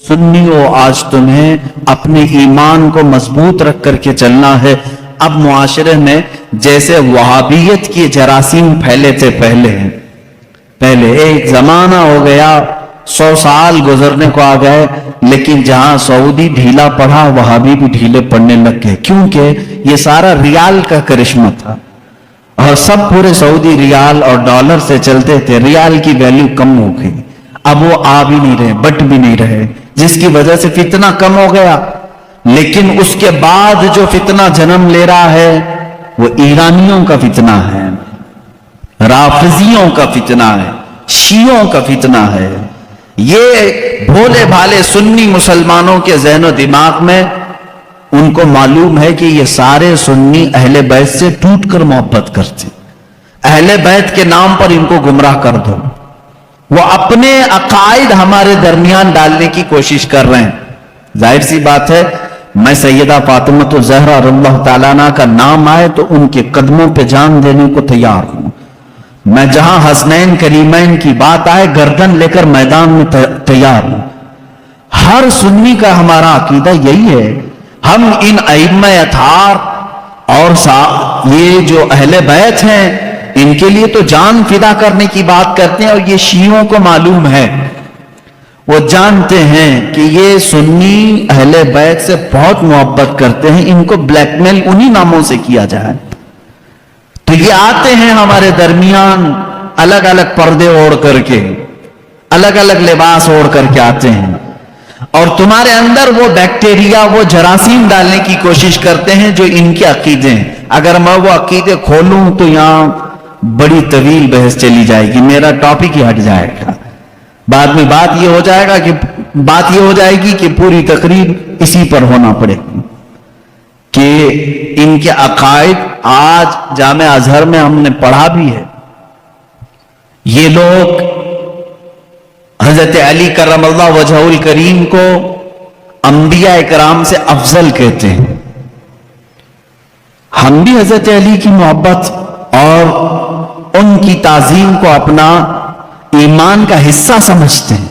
सुन्नियों, आज तुम्हें अपने ईमान को मजबूत रख करके चलना है। अब मुआशरे में जैसे वहाबियत की जरासीम फैले थे, पहले एक जमाना हो गया, 100 साल गुजरने को आ गए, लेकिन जहां सऊदी ढीला पड़ा वहाबी भी ढीले पड़ने लग गए, क्योंकि ये सारा रियाल का करिश्मा था और सब पूरे सऊदी रियाल और डॉलर से चलते थे। रियाल की वैल्यू कम हो गई, अब वो आ भी नहीं रहे, बट भी नहीं रहे, जिसकी वजह से फितना कम हो गया। लेकिन उसके बाद जो फितना जन्म ले रहा है वो ईरानियों का फितना है, राफिजियों का फितना है, शियों का फितना है। ये भोले भाले सुन्नी मुसलमानों के ज़हन और दिमाग में उनको मालूम है कि ये सारे सुन्नी अहले बैत से टूटकर मोहब्बत करते, अहले बैत के नाम पर इनको गुमराह कर दो। वो अपने अकायद हमारे दरमियान डालने की कोशिश कर रहे हैं। जाहिर सी बात है, मैं सैयदा फातिमा तो ज़हरा रज़ियल्लाहु ताला अन्हा का नाम आए तो उनके कदमों पे जान देने को तैयार हूं। मैं जहां हसनैन करीमैन की बात आए गर्दन लेकर मैदान में तैयार हूं। हर सुन्नी का हमारा अकीदा यही है, हम इन अइम्मा अतार और ये जो अहले बैत हैं इनके लिए तो जान फिदा करने की बात करते हैं। और ये शियों को मालूम है, वो जानते हैं कि ये सुन्नी अहले बैत से बहुत मोहब्बत करते हैं, इनको ब्लैकमेल उन्हीं नामों से किया जाए। तो ये आते हैं हमारे दरमियान अलग अलग पर्दे ओढ़ करके, अलग अलग लिबास ओढ़ करके आते हैं और तुम्हारे अंदर वो बैक्टीरिया, वो जरासीम डालने की कोशिश करते हैं जो इनके अकीदे हैं। अगर मैं वो अकीदे खोलूं तो यहां बड़ी तवील बहस चली जाएगी, मेरा टॉपिक ही हट जाएगा। बाद में बात ये हो जाएगी कि पूरी तकरीर इसी पर होना पड़ेगी कि इनके अकायद आज जामे अजहर में हमने पढ़ा भी है। ये लोग हजरत अली करमल्लाह वजहुल करीम को अंबिया इकराम से अफजल कहते हैं। हम भी हजरत अली की मोहब्बत और उनकी ताजीम को अपना ईमान का हिस्सा समझते हैं,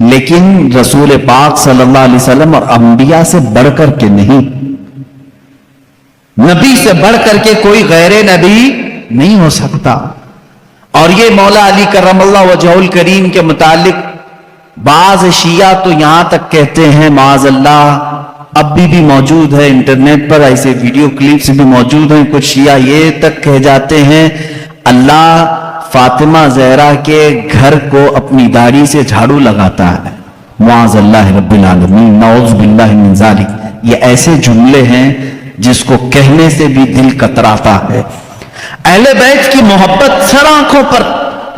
लेकिन रसूल पाक सल्लल्लाहु अलैहि वसल्लम और अंबिया से बढ़कर के नहीं, नबी से बढ़कर के कोई गैर नबी नहीं हो सकता। और ये मौला अली करमल्लाह वजहुल करीम के मुतालिक बाज शिया तो यहां तक कहते हैं, माज़अल्लाह, अब भी मौजूद है इंटरनेट पर, ऐसे वीडियो क्लिप्स भी मौजूद हैं। कुछ शिया ये तक कह जाते हैं अल्लाह फातिमा ज़हरा के घर को अपनी दाढ़ी से झाड़ू लगाता है। मुआज़ल्लाह रब्बिल आलमीन, नऊज़ बिल्लाहि मिन ज़ालिक। ये ऐसे जुमले हैं जिसको कहने से भी दिल कतराता है। अहले बैत की मोहब्बत सर आंखों पर,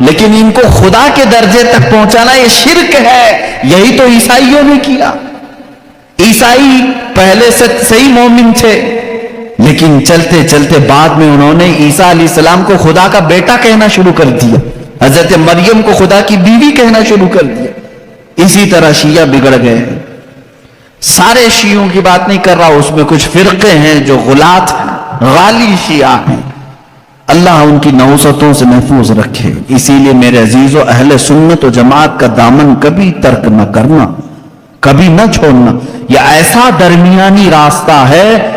लेकिन इनको खुदा के दर्जे तक पहुंचाना ये शिर्क है। यही तो ईसाइयों ने किया। ईसाई पहले से सही मोमिन थे, लेकिन चलते चलते बाद में उन्होंने ईसा अलैहिस्सलाम को खुदा का बेटा कहना शुरू कर दिया, हजरत मरियम को खुदा की बीवी कहना शुरू कर दिया। इसी तरह शिया बिगड़ गए। सारे शियों की बात नहीं कर रहा, उसमें कुछ फिरके हैं जो गुलात हैं, गाली शिया हैं। अल्लाह उनकी नौसतों से महफूज रखे। इसीलिए मेरे अजीजों, अहले सुन्नत व जमात का दामन कभी तर्क न करना, कभी न छोड़ना। यह ऐसा दरमियानी रास्ता है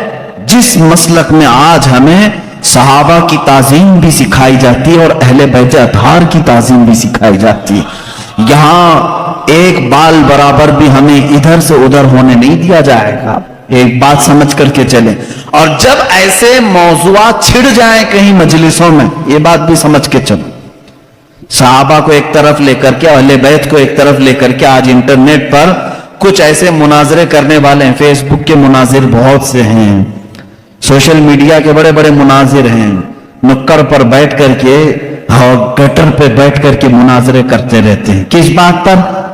जिस मसलक में आज हमें सहाबा की ताजीम भी सिखाई जाती है और अहले बैत अतहार की ताजीम भी सिखाई जाती है। यहां एक बाल बराबर भी हमें इधर से उधर होने नहीं दिया जाएगा। एक बात समझ करके चले। और जब ऐसे मौजुआत छिड़ जाएं कहीं मजलिसों में, ये बात भी समझ के चलो। सहाबा को एक तरफ लेकर के, अहले बैत को एक तरफ लेकर के आज इंटरनेट पर कुछ ऐसे मुनाजरे करने वाले हैं। फेसबुक के मुनाजिर बहुत से हैं, सोशल मीडिया के बड़े बड़े मुनाजिर हैं, नुक्कड़ पर बैठ करके और गटर पे बैठ करके मुनाजरे करते रहते हैं। किस बात पर?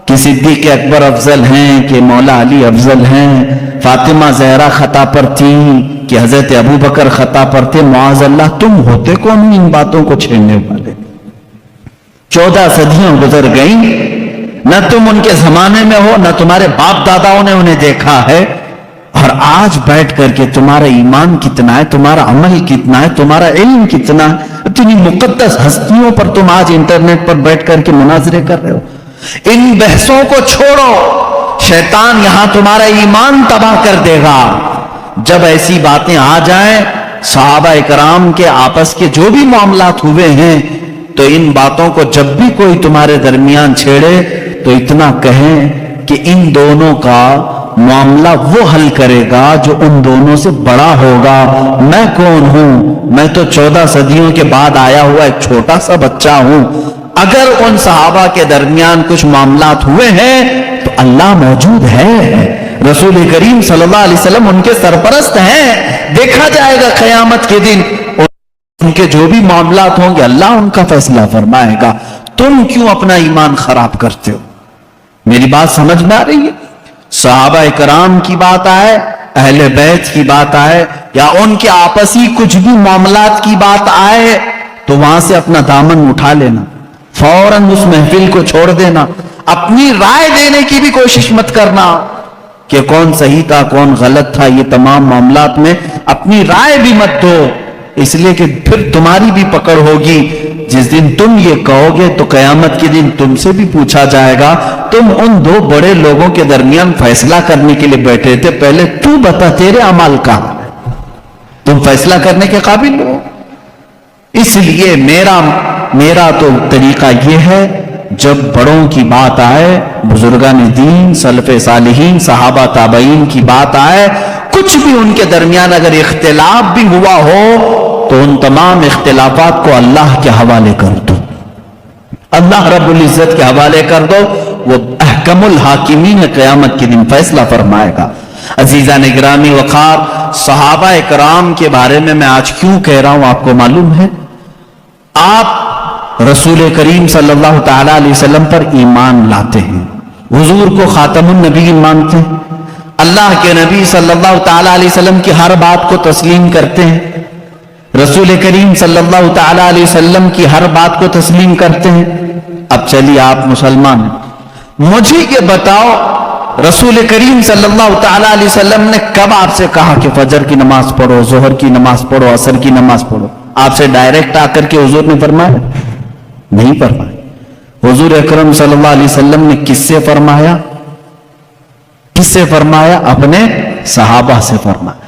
कि सिद्दीक़ अकबर अफजल हैं, कि मौला अली अफजल हैं, फातिमा ज़हरा खता पर थी, कि हजरत अबू बकर खता पर थे। मुआज़ल्लाह, तुम होते कौन इन बातों को छेड़ने वाले? 14 सदियां गुजर गई, न तुम उनके जमाने में हो, न तुम्हारे बाप दादाओं ने उन्हें देखा है। और आज बैठ करके तुम्हारा ईमान कितना है, तुम्हारा अमल कितना है, तुम्हारा इल्म कितना है, इतनी मुकद्दस हस्तियों पर तुम आज इंटरनेट पर बैठ करके मुनाजरे कर रहे हो। इन बहसों को छोड़ो। शैतान यहां तुम्हारा ईमान तबाह कर देगा। जब ऐसी बातें आ जाएं, सहाबा इकराम के आपस के जो भी मामलात हुए हैं, तो इन बातों को जब भी कोई तुम्हारे दरमियान छेड़े तो इतना कहें कि इन दोनों का मामला वो हल करेगा जो उन दोनों से बड़ा होगा। मैं कौन हूं? मैं तो 14 सदियों के बाद आया हुआ एक छोटा सा बच्चा हूं। अगर उन सहाबा के दरमियान कुछ मामलात हुए हैं तो अल्लाह मौजूद है, रसूल करीम सल्लल्लाहु अलैहि वसल्लम उनके सरपरस्त हैं। देखा जाएगा क़यामत के दिन उनके जो भी मामलात होंगे अल्लाह उनका फैसला फरमाएगा। तुम क्यों अपना ईमान खराब करते हो? मेरी बात समझ में आ रही है? सहाबा इकराम की बात आए, अहले बैत की बात आए, या उनके आपसी कुछ भी मामलात की बात आए, तो वहां से अपना दामन उठा लेना, फौरन उस महफिल को छोड़ देना। अपनी राय देने की भी कोशिश मत करना कि कौन सही था कौन गलत था। ये तमाम मामलात में अपनी राय भी मत दो, इसलिए कि फिर तुम्हारी भी पकड़ होगी। जिस दिन तुम ये कहोगे तो कयामत के दिन तुमसे भी पूछा जाएगा, तुम उन दो बड़े लोगों के दरमियान फैसला करने के लिए बैठे थे, पहले तू बता तेरे अमल का, तुम फैसला करने के काबिल हो। इसलिए मेरा तो तरीका यह है, जब बड़ों की बात आए, बुजुर्गान दीन, सलफ़े सालिहीन, सहाबा ताबईन की बात आए, कुछ भी उनके दरमियान अगर इख्तिलाफ भी हुआ हो तो उन तमाम इख्तिलाफात को अल्लाह के हवाले कर दो, अल्लाह रब्बुल इज्जत के हवाले कर दो। वो अहकमुल हाकिमीन क़यामत के दिन फैसला फरमाएगा। अजीज़ान गिरामी वक़ार, सहाबा इकराम के बारे में मैं आज क्यों कह रहा हूं आपको मालूम है? आप रसूल करीम सल्लल्लाहु तआला अलैहि वसल्लम पर ईमान लाते हैं, हुजूर को खातमुन नबीय्यीन मानते हैं, अल्लाह के नबी सल्लल्लाहु तआला अलैहि वसल्लम की हर बात को तस्लीम करते हैं, रसूल करीम सल्लल्लाहु तआला अलैहि वसल्लम की हर बात को तस्लीम करते हैं। अब चलिए आप मुसलमान हैं, मुझे ये बताओ, रसूल करीम सल्लल्लाहु तआला अलैहि वसल्लम ने कब आपसे कहा कि फजर की नमाज पढ़ो, जोहर की नमाज पढ़ो, असर की नमाज पढ़ो? आपसे डायरेक्ट आकर के हुजूर ने फरमाया? नहीं फरमाया। हुजूर अकरम सल्लल्लाहु अलैहि वसल्लम ने किससे फरमाया? किससे फरमाया? अपने सहाबा से फरमाया।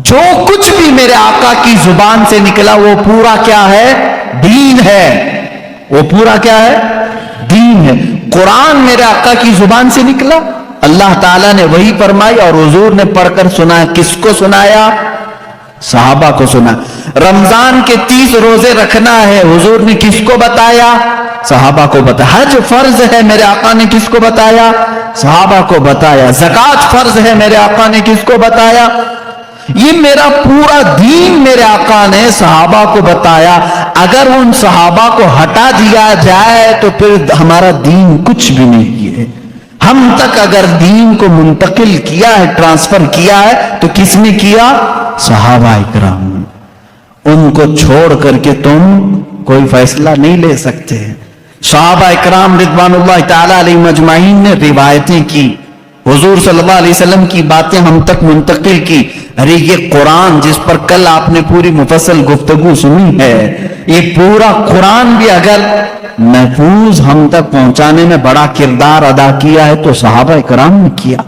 जो कुछ भी मेरे आका की जुबान से निकला वो पूरा क्या है? दीन है। वो पूरा क्या है? दीन है। कुरान मेरे आका की जुबान से निकला, अल्लाह ताला ने वही फरमाई और हुजूर ने पढ़कर सुनाया। किसको सुनाया? सहाबा को सुना। रमजान के 30 रोजे रखना है, हुजूर ने किसको बताया? सहाबा को बताया। हज फर्ज है, मेरे आका ने किसको बताया? सहाबा को बताया। ज़कात फर्ज है, मेरे आका ने किसको बताया? ये मेरा पूरा दीन मेरे आका ने सहाबा को बताया। अगर उन सहाबा को हटा दिया जाए तो फिर हमारा दीन कुछ भी नहीं है। हम तक अगर दीन को मुंतकिल किया है, ट्रांसफर किया है, तो किसने किया? सहाबा इकराम ने। उनको छोड़ करके तुम कोई फैसला नहीं ले सकते। सहाबा इकराम रिदवानुल्लाह ताला अलैहिम अजमाइन ने रिवायतें की, हुजूर सल्लल्लाहु अलैहि वसल्लम की बातें हम तक मुंतकिल की। अरे ये कुरान जिस पर कल आपने पूरी मुफस्सल गुफ्तगू सुनी है, ये पूरा कुरान भी अगर महफूज हम तक पहुंचाने में बड़ा किरदार अदा किया है तो सहाबा इकराम ने किया।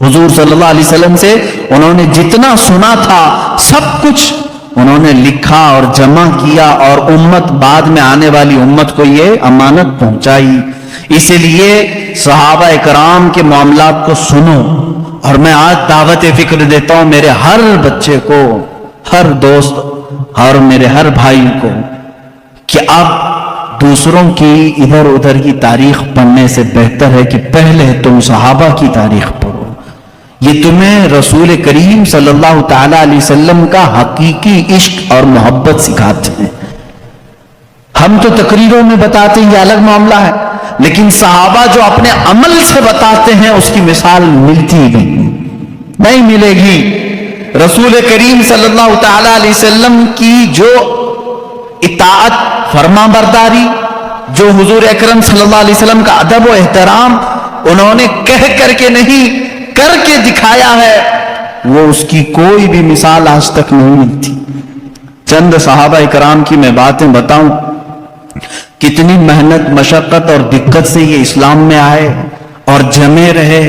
हुजूर सल्लल्लाहु अलैहि वसल्लम से उन्होंने जितना सुना था सब कुछ उन्होंने लिखा और जमा किया और उम्मत, बाद में आने वाली उम्मत को ये अमानत पहुंचाई। इसलिए सहाबा इकराम के मामलात को सुनो। और मैं आज दावत फिक्र देता हूं मेरे हर बच्चे को, हर दोस्त और मेरे हर भाई को, कि अब दूसरों की इधर उधर की तारीख पढ़ने से बेहतर है कि पहले तुम सहाबा की तारीख पढ़ो। ये तुम्हें रसूल करीम सल्लल्लाहु ताला अलैहि वसल्लम का हकीकी इश्क और मोहब्बत सिखाते हैं। हम तो तकरीरों में बताते हैं, ये अलग मामला है, लेकिन सहाबा जो अपने अमल से बताते हैं उसकी मिसाल मिलती नहीं मिलेगी। रसूल करीम सल्लल्लाहु ताला अलैहि वसल्लम की जो इताअत, फरमा बरदारी, जो हुजूर अकरम सल्लल्लाहु अलैहि वसल्लम का अदब व एहतराम उन्होंने कह करके नहीं करके दिखाया है, वो उसकी कोई भी मिसाल आज तक नहीं मिलती। चंद सहाबा इकराम की मैं बातें बताऊं, कितनी मेहनत, मशक्कत और दिक्कत से ये इस्लाम में आए। اور جمے رہے،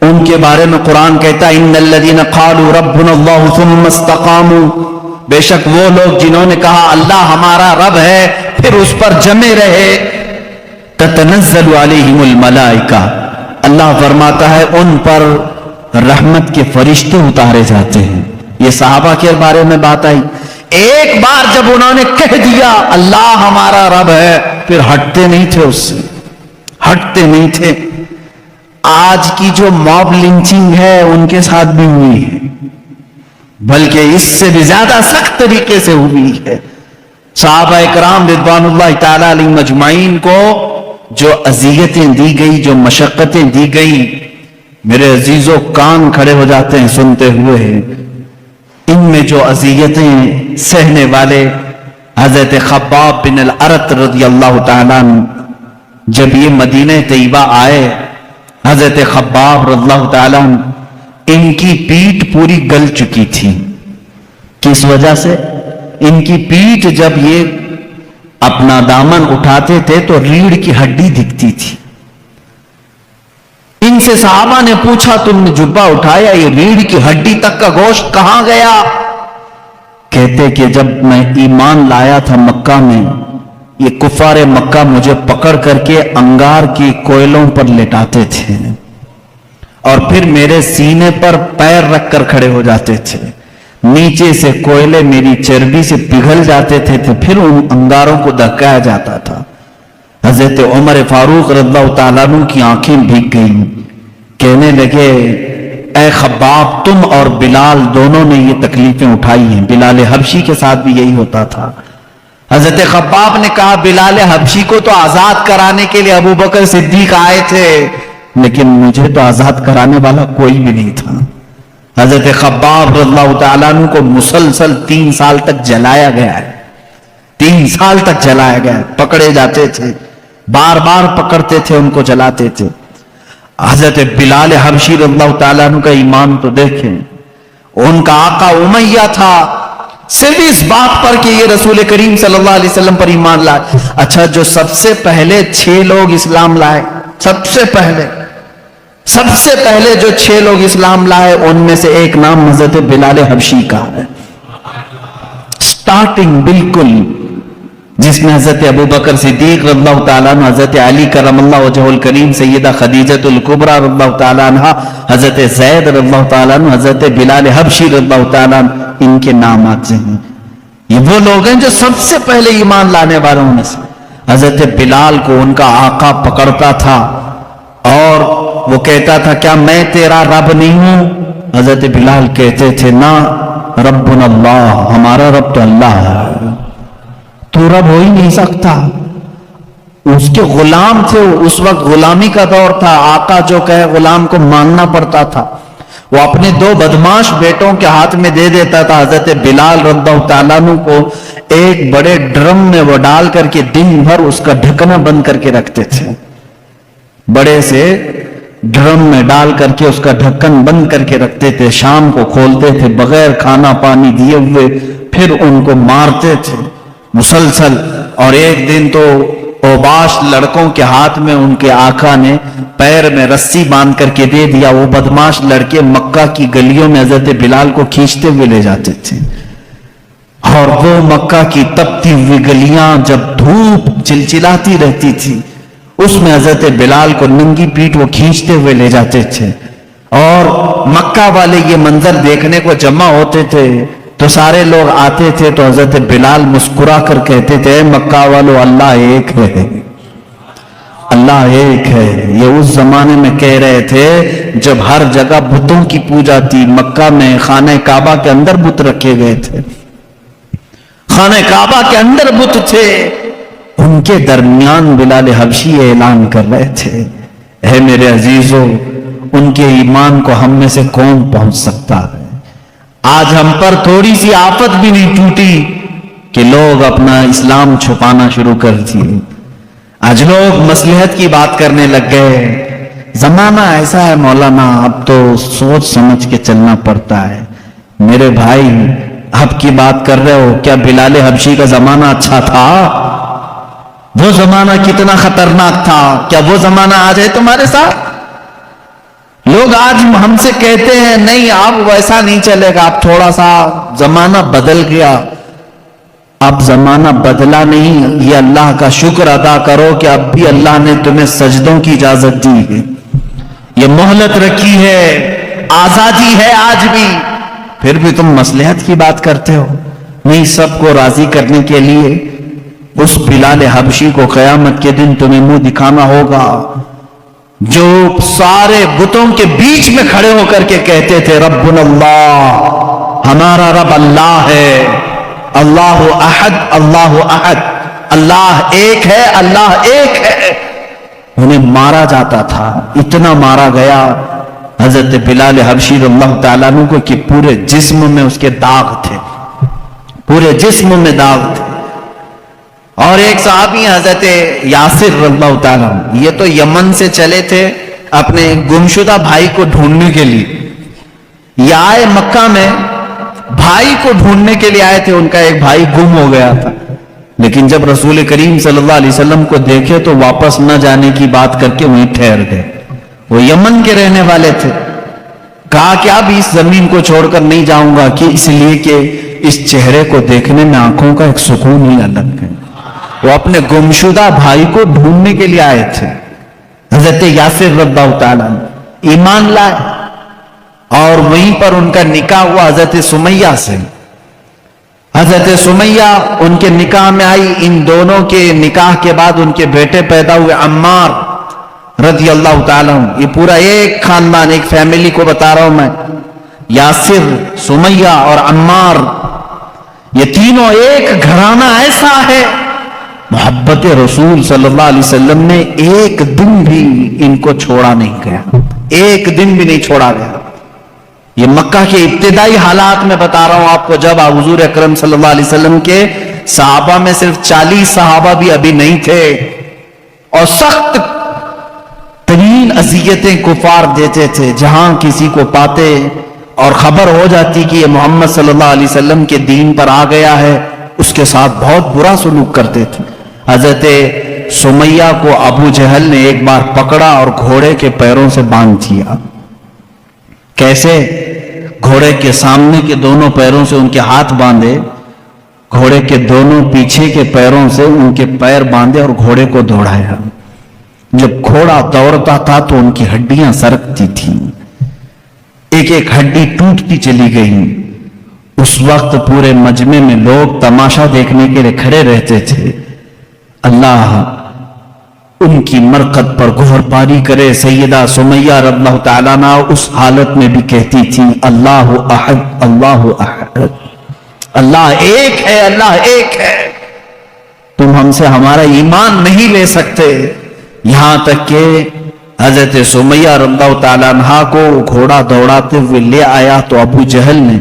ان کے بارے میں قرآن کہتا ہے ان الذین قالوا ربنا اللہ ثم استقاموا، بے شک وہ لوگ جنہوں نے کہا اللہ ہمارا رب ہے پھر اس پر جمے رہے، تتنزل علیہم الملائکہ، اللہ فرماتا ہے ان پر رحمت کے فرشتے اتارے جاتے ہیں۔ یہ صحابہ کے بارے میں بات آئی، ایک بار جب انہوں نے کہہ دیا اللہ ہمارا رب ہے پھر ہٹتے نہیں تھے، اس سے ہٹتے نہیں تھے۔ آج کی جو موب لنچنگ ہے ان کے ساتھ بھی ہوئی ہے، بلکہ اس سے بھی زیادہ سخت طریقے سے ہوئی ہے۔ صحابہ اکرام رضوان اللہ تعالی علیہم اجمعین کو جو اذیتیں دی گئی، جو مشقتیں دی گئی، میرے عزیزوں کان کھڑے ہو جاتے ہیں سنتے ہوئے۔ ان میں جو اذیتیں سہنے والے حضرت خباب بن الارت رضی اللہ تعالیٰ عنہ، جب یہ مدینہ طیبہ آئے، حضرت خباب رضی اللہ تعالیٰ عنہ ان کی پیٹھ پوری گل چکی تھی۔ کس وجہ سے؟ ان کی پیٹھ جب یہ اپنا دامن اٹھاتے تھے تو ریڑھ کی ہڈی دکھتی تھی۔ ان سے صحابہ نے پوچھا تم نے جبہ اٹھایا، یہ ریڑھ کی ہڈی تک کا گوشت کہاں گیا؟ کہتے کہ جب میں ایمان لایا تھا مکہ میں، یہ کفار مکہ مجھے پکڑ کر کے انگار کی کوئلوں پر لٹاتے تھے اور پھر میرے سینے پر پیر رکھ کر کھڑے ہو جاتے تھے، نیچے سے کوئلے میری چربی سے پگھل جاتے تھے، پھر ان انگاروں کو دھکایا جاتا تھا۔ حضرت عمر فاروق رضی اللہ تعالیٰ عنہ کی آنکھیں بھیگ گئیں، کہنے لگے اے خباب تم اور بلال دونوں نے یہ تکلیفیں اٹھائی ہیں۔ بلال حبشی کے ساتھ بھی یہی ہوتا تھا۔ حضرت خباب نے کہا بلال حبشی کو تو آزاد کرانے کے لیے ابو بکر صدیق آئے تھے، لیکن مجھے تو آزاد کرانے والا کوئی بھی نہیں تھا۔ حضرت خباب رضی اللہ تعالیٰ عنہ کو مسلسل 3 سال تک جلایا گیا ہے، 3 سال تک جلایا گیا ہے، پکڑے جاتے تھے، بار بار پکڑتے تھے، ان کو جلاتے تھے۔ حضرت بلال حبشی رضی اللہ تعالیٰ عنہ کا ایمان تو دیکھیں، ان کا آقا امیہ تھا، صرف اس بات پر کہ یہ رسول کریم صلی اللہ علیہ وسلم پر ایمان لائے۔ اچھا جو سب سے پہلے 6 لوگ اسلام لائے، سب سے پہلے جو 6 لوگ اسلام لائے ان میں سے ایک نام حضرت بلال حبشی کا ہے۔ سٹارٹنگ بالکل، جس میں حضرت ابو بکر صدیق رضی اللہ تعالیٰ عنہ، حضرت علی کرم اللہ وجہہ الکریم، سیدہ خدیجہ الکبریٰ رضی اللہ تعالیٰ عنہ، حضرت زید رضی اللہ تعالیٰ عنہ، حضرت بلال حبشی رضی اللہ تعالیٰ عنہ، ان کے نام آتے ہیں۔ یہ وہ لوگ ہیں جو سب سے پہلے ایمان لانے والوں میں سے۔ حضرت بلال کو ان کا آقا پکڑتا تھا اور وہ کہتا تھا کیا میں تیرا رب نہیں ہوں؟ حضرت بلال کہتے تھے نا، ربنا اللہ، ہمارا رب تو اللہ ہے، تو رب ہو ہی نہیں سکتا۔ اس کے غلام تھے، اس وقت غلامی کا دور تھا، آقا جو کہے غلام کو ماننا پڑتا تھا۔ وہ اپنے 2 بدماش بیٹوں کے ہاتھ میں دے دیتا تھا۔ حضرت بلال رضی اللہ تعالیٰ عنہ کو ایک بڑے ڈرم میں وہ ڈال کر کے دن بھر اس کا ڈھکنا بند کر کے رکھتے تھے، بڑے سے ڈرم میں ڈال کر کے اس کا ڈھکن بند کر کے رکھتے تھے، شام کو کھولتے تھے بغیر کھانا پانی دیے ہوئے، پھر ان کو مارتے تھے مسلسل۔ اور ایک دن تو اوباش لڑکوں کے ہاتھ میں ان کے آقا نے پیر میں رسی باندھ کر کے دے دیا، وہ بدماش لڑکے مکہ کی گلیوں میں حضرت بلال کو کھینچتے ہوئے لے جاتے تھے، اور وہ مکہ کی تپتی ہوئی گلیاں جب دھوپ چلچلاتی رہتی تھی اس میں حضرت بلال کو ننگی پیٹھ وہ کھینچتے ہوئے لے جاتے تھے، اور مکہ والے یہ منظر دیکھنے کو جمع ہوتے تھے تو سارے لوگ آتے تھے تو حضرت بلال مسکرا کر کہتے تھے مکہ والو اللہ ایک ہے، اللہ ایک ہے۔ یہ اس زمانے میں کہہ رہے تھے جب ہر جگہ بتوں کی پوجا تھی۔ مکہ میں خانہ کعبہ کے اندر بت رکھے گئے تھے، خانہ کعبہ کے اندر بت تھے، ان کے درمیان بلال حبشی اعلان کر رہے تھے اے میرے عزیزو، ان کے ایمان کو ہم میں سے کون پہنچ سکتا ہے؟ آج ہم پر تھوڑی سی آفت بھی نہیں ٹوٹی کہ لوگ اپنا اسلام چھپانا شروع کر دیے۔ آج لوگ مصلحت کی بات کرنے لگ گئے۔ زمانہ ایسا ہے مولانا، اب تو سوچ سمجھ کے چلنا پڑتا ہے۔ میرے بھائی اب کی بات کر رہے ہو، کیا بلال حبشی کا زمانہ اچھا تھا؟ وہ زمانہ کتنا خطرناک تھا، کیا وہ زمانہ آج ہے تمہارے ساتھ؟ لوگ آج ہم سے کہتے ہیں نہیں اب ویسا نہیں چلے گا، اب تھوڑا سا زمانہ بدل گیا. اب زمانہ بدلا نہیں، یہ اللہ کا شکر ادا کرو کہ اب بھی اللہ نے تمہیں سجدوں کی اجازت دی ہے، یہ مہلت رکھی ہے، آزادی ہے آج بھی. پھر بھی تم مصلحت کی بات کرتے ہو. نہیں، سب کو راضی کرنے کے لیے اس بلال حبشی کو قیامت کے دن تمہیں منہ دکھانا ہوگا جو سارے بتوں کے بیچ میں کھڑے ہو کر کے کہتے تھے ربنا اللہ، ہمارا رب اللہ ہے، اللہ احد، اللہ احد، اللہ ایک ہے، اللہ ایک ہے. انہیں مارا جاتا تھا، اتنا مارا گیا حضرت بلال حبشی رضی اللہ تعالیٰ عنہ کو کہ پورے جسم میں اس کے داغ تھے، پورے جسم میں داغ تھے. اور ایک صحابی حضرت یاسر رضی اللہ تعالیٰ عنہ، یہ تو یمن سے چلے تھے اپنے گمشدہ بھائی کو ڈھونڈنے کے لیے. یہ آئے مکہ میں بھائی کو ڈھونڈنے کے لیے آئے تھے، ان کا ایک بھائی گم ہو گیا تھا. لیکن جب رسول کریم صلی اللہ علیہ وسلم کو دیکھے تو واپس نہ جانے کی بات کر کے وہیں ٹھہر گئے. وہ یمن کے رہنے والے تھے. کہا کہ اب اس زمین کو چھوڑ کر نہیں جاؤں گا، کہ اس لیے کہ اس چہرے کو دیکھنے میں آنکھوں کا ایک سکون ہی الگ ہے. وہ اپنے گمشدہ بھائی کو ڈھونڈنے کے لیے آئے تھے. حضرت یاسر رضی اللہ تعالیٰ ایمان لائے اور وہیں پر ان کا نکاح ہوا حضرت سمیہ سے. حضرت سمیہ ان کے نکاح میں آئی. ان دونوں کے نکاح کے بعد ان کے بیٹے پیدا ہوئے عمار رضی اللہ تعالیٰ عنہ. یہ پورا ایک خاندان، ایک فیملی کو بتا رہا ہوں میں. یاسر، سمیہ اور عمار، یہ تینوں ایک گھرانہ ایسا ہے. محبت رسول صلی اللہ علیہ وسلم نے ایک دن بھی ان کو چھوڑا نہیں گیا، ایک دن بھی نہیں چھوڑا گیا. یہ مکہ کے ابتدائی حالات میں بتا رہا ہوں آپ کو، جب حضور اکرم صلی اللہ علیہ وسلم کے صحابہ میں صرف 40 صحابہ بھی ابھی نہیں تھے، اور سخت ترین اذیتیں کفار دیتے تھے. جہاں کسی کو پاتے اور خبر ہو جاتی کہ یہ محمد صلی اللہ علیہ وسلم کے دین پر آ گیا ہے، اس کے ساتھ بہت برا سلوک کرتے تھے. حضرت سمیہ کو ابو جہل نے ایک بار پکڑا اور گھوڑے کے پیروں سے باندھ دیا. کیسے؟ گھوڑے کے سامنے کے دونوں پیروں سے ان کے ہاتھ باندھے، گھوڑے کے دونوں پیچھے کے پیروں سے ان کے پیر باندھے اور گھوڑے کو دوڑایا. جب گھوڑا دوڑتا تھا تو ان کی ہڈیاں سرکتی تھیں، ایک ایک ہڈی ٹوٹتی چلی گئی. اس وقت پورے مجمع میں لوگ تماشا دیکھنے کے لیے کھڑے رہتے تھے. اللہ ان کی مرقد پر گہر پاری کرے. سیدہ سمیہ رضی اللہ تعالیٰ عنہ اس حالت میں بھی کہتی تھی اللہ احد، اللہ احد، اللہ ایک ہے، اللہ ایک ہے. تم ہم سے ہمارا ایمان نہیں لے سکتے. یہاں تک کہ حضرت سمیہ رضی اللہ تعالیٰ عنہ کو گھوڑا دوڑاتے ہوئے لے آیا تو ابو جہل نے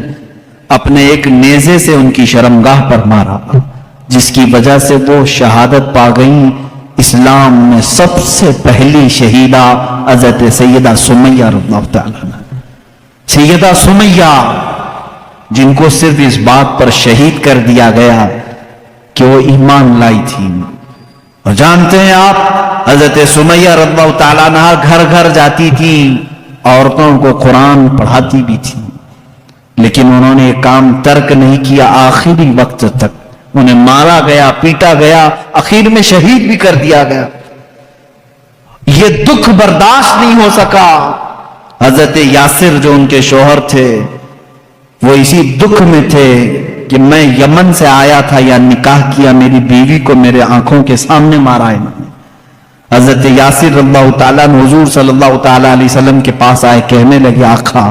اپنے ایک نیزے سے ان کی شرمگاہ پر مارا، جس کی وجہ سے وہ شہادت پا گئی. اسلام میں سب سے پہلی شہیدہ حضرت سیدہ سمیہ رضی اللہ تعالیٰ عنہ. سیدہ سمیہ جن کو صرف اس بات پر شہید کر دیا گیا کہ وہ ایمان لائی تھی. اور جانتے ہیں آپ حضرت سمیہ رضی اللہ تعالیٰ عنہ گھر گھر جاتی تھی، عورتوں کو قرآن پڑھاتی بھی تھی، لیکن انہوں نے یہ کام ترک نہیں کیا. آخری وقت تک انہیں مارا گیا، پیٹا گیا، آخر میں شہید بھی کر دیا گیا. یہ دکھ برداشت نہیں ہو سکا. حضرت یاسر جو ان کے شوہر تھے وہ اسی دکھ میں تھے کہ میں یمن سے آیا تھا یا نکاح کیا، میری بیوی کو میرے آنکھوں کے سامنے مارا ہے. حضرت یاسر رضی اللہ تعالیٰ عنہ حضور صلی اللہ تعالیٰ علیہ وسلم کے پاس آئے، کہنے لگے آقا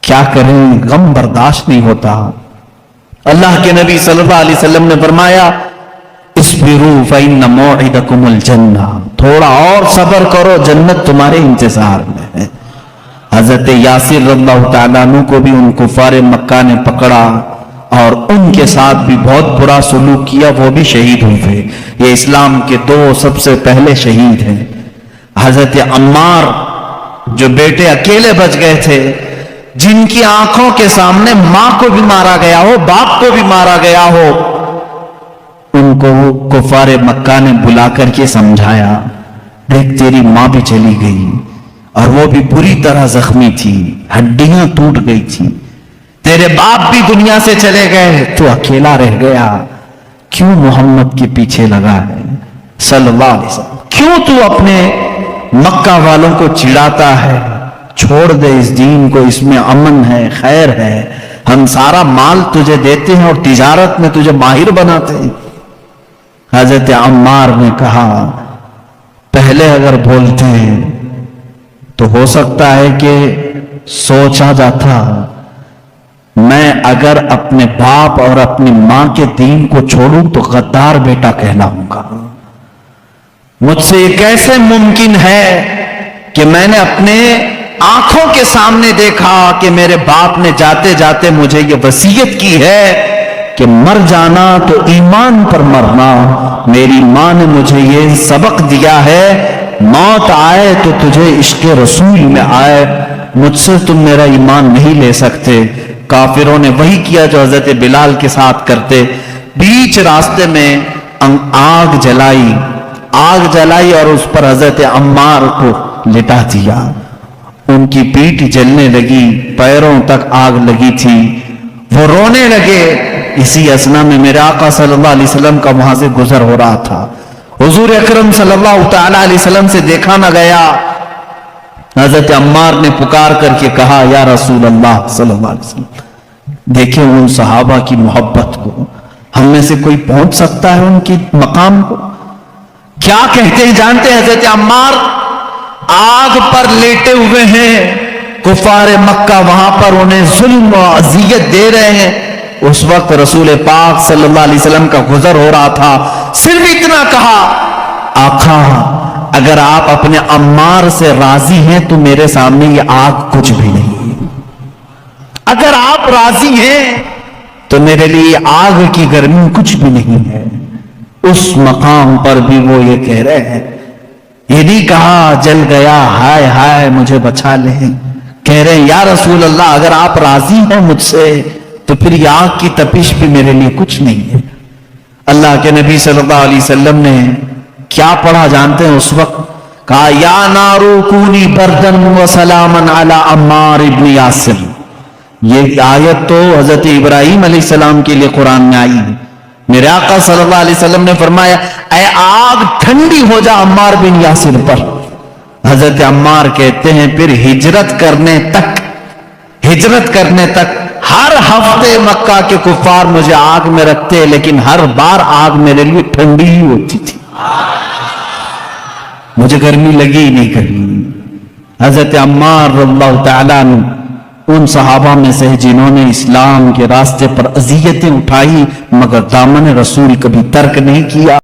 کیا کریں، غم برداشت نہیں ہوتا. اللہ کے نبی صلی اللہ علیہ وسلم نے فرمایا اصبروا فإن موعدکم الجنہ، تھوڑا اور صبر کرو، جنت تمہارے انتظار میں ہے. حضرت یاسر رضی اللہ تعالیٰ عنہ کو بھی ان کفار مکہ نے پکڑا اور ان کے ساتھ بھی بہت برا سلوک کیا، وہ بھی شہید ہوئے. یہ اسلام کے 2 سب سے پہلے شہید ہیں. حضرت عمار جو بیٹے اکیلے بچ گئے تھے، جن کی آنکھوں کے سامنے ماں کو بھی مارا گیا ہو، باپ کو بھی مارا گیا ہو، ان کو کفار مکہ نے بلا کر کے سمجھایا، دیکھ تیری ماں بھی چلی گئی اور وہ بھی बुरी तरह जख्मी थी, हड्डियां टूट गई थी। तेरे बाप भी दुनिया से चले गए, तो अकेला रह गया, क्यों मोहम्मद के पीछे लगा है सल्लल्लाहु अलैहि वसल्लम? क्यों तू अपने मक्का वालों को चिढ़ाता है? छोड़ दे इस दीन को, इसमें अमन है, खैर है, हम सारा माल तुझे देते हैं और तिजारत में तुझे माहिर बनाते हैं। हजरत अम्मार ने कहा, पहले अगर बोलते तो हो सकता है कि सोचा जाता, मैं अगर अपने बाप और अपनी मां के दीन को छोड़ूं तो गद्दार बेटा कहलाऊंगा। मुझसे ये कैसे मुमकिन है कि मैंने अपने आंखों के सामने देखा कि मेरे बाप ने जाते जाते मुझे ये वसीयत की है कि मर जाना तो ईमान पर मरना। मेरी मां ने मुझे ये सबक दिया है, मौत आए तो तुझे इश्क रसूल में आए, मुझसे तुम मेरा ईमान नहीं ले सकते। काफिरों ने वही किया जो हजरत बिलाल के साथ करते, बीच रास्ते में आग जलाई और उस पर हजरत अम्मार को लिटा दिया। उनकी पीठ जलने लगी, पैरों तक आग लगी थी, वो रोने लगे। इसी असना में मेरे आका सल्लल्लाहु अलैहि वसल्लम का वहां से गुजर हो रहा था। हुजूर अकरम सल्लल्लाहु तआला अलैहि वसल्लम से देखा न गया। हजरत अम्मार ने पुकार करके कहा, या रसूल अल्लाह सल्लल्लाहु अलैहि वसल्लम, देखें उन सहाबा की मोहब्बत को, हम में से कोई पहुंच सकता है उनकी मकाम को? क्या कहते हैं जानते हैं? हजरत अम्मार आग पर लेटे हुए हैं, कुफार मक्का वहां पर उन्हें जुल्म और अजियत दे रहे हैं। उस वक्त रसूल पाक सल्लल्लाहु अलैहि वसल्लम का गुजर हो रहा था। सिर्फ इतना कहा, आका अगर आप अपने अम्मार से राजी हैं तो मेरे सामने ये आग कुछ भी नहीं है। अगर आप राजी हैं तो मेरे लिए आग की गर्मी कुछ भी नहीं है। उस मकाम पर भी वो ये कह रहे हैं, ये नहीं कहा जल गया हाय हाय मुझे बचा ले, कह रहे हैं या रसूल अल्लाह अगर आप राजी हैं मुझसे तो फिर ये आग की तपिश भी मेरे लिए कुछ नहीं है। अल्लाह के नबी सल्लल्लाहु अलैहि वसल्लम ने क्या पढ़ा जानते हैं? उस वक्त कहा, या नारू कूनी बर्दन व सलामन अला अम्मार इब्न यासिर। ये आयत तो हजरत इब्राहिम अलैहिस्सलाम के लिए कुरान में आई है। मेरे आका सल्लल्लाहु अलैहि वसल्लम ने फरमाया, ऐ आग ठंडी हो जा अम्मार बिन यासिर पर। हजरत अम्मार कहते हैं फिर हिजरत करने तक हर हफ्ते मक्का के कुफार मुझे आग में रखते, लेकिन हर बार आग मेरे लिए ठंडी ही होती थी, मुझे गर्मी लगी ही नहीं कभी। हजरत अम्मार रज़ियल्लाहु तआला अन्हु उन सहाबा में से जिन्होंने इस्लाम के रास्ते पर अजियतें उठाई मगर दामन रसूल कभी तर्क नहीं किया।